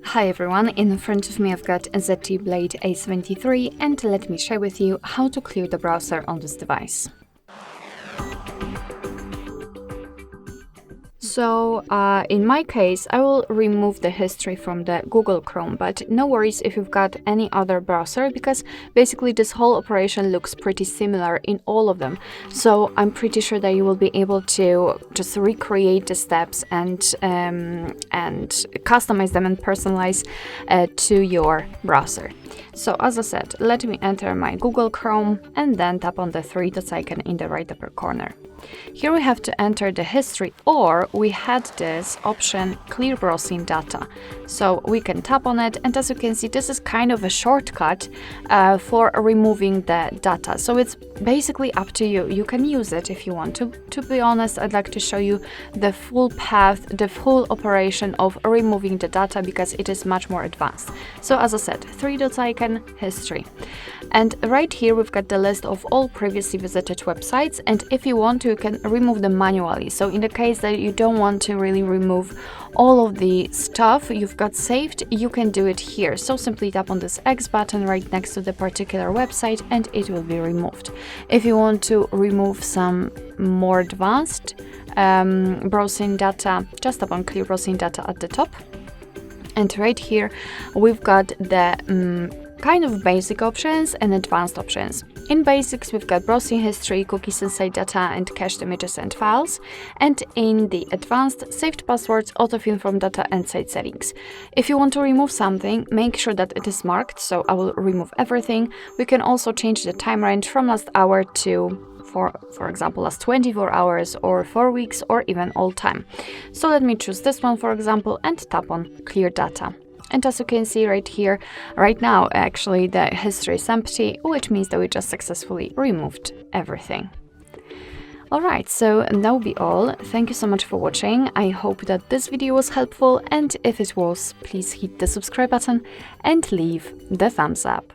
Hi everyone, in front of me I've got a ZTE Blade A73 and let me share with you how to clear the browser on this device. So in my case, I will remove the history from the Google Chrome, but no worries if you've got any other browser, because basically this whole operation looks pretty similar in all of them. So I'm pretty sure that you will be able to just recreate the steps and customize them and personalize to your browser. So as I said, let me enter my Google Chrome and then tap on the three dots icon in the right upper corner. Here we have to enter the history, or we had this option clear browsing data. So we can tap on it, and as you can see, this is kind of a shortcut for removing the data. So it's basically up to you. You can use it if you want to. To be honest, I'd like to show you the full path, the full operation of removing the data, because it is much more advanced. So as I said, three dots icon, history. And right here we've got the list of all previously visited websites, and if you want to, you can remove them manually. So in the case that you don't want to really remove all of the stuff you've got saved, you can do it here. So simply tap on this X button right next to the particular website and it will be removed. If you want to remove some more advanced browsing data, just tap on clear browsing data at the top. And right here we've got the kind of basic options and advanced options. In basics, we've got browsing history, cookies and site data, and cached images and files. And in the advanced, saved passwords, autofill from data, and site settings. If you want to remove something, make sure that it is marked, so I will remove everything. We can also change the time range from last hour to, for example, last 24 hours, or 4 weeks, or even all time. So let me choose this one, for example, and tap on clear data. And as you can see right here, right now, actually, the history is empty, which means that we just successfully removed everything. Alright, so that will be all. Thank you so much for watching. I hope that this video was helpful, and if it was, please hit the subscribe button and leave the thumbs up.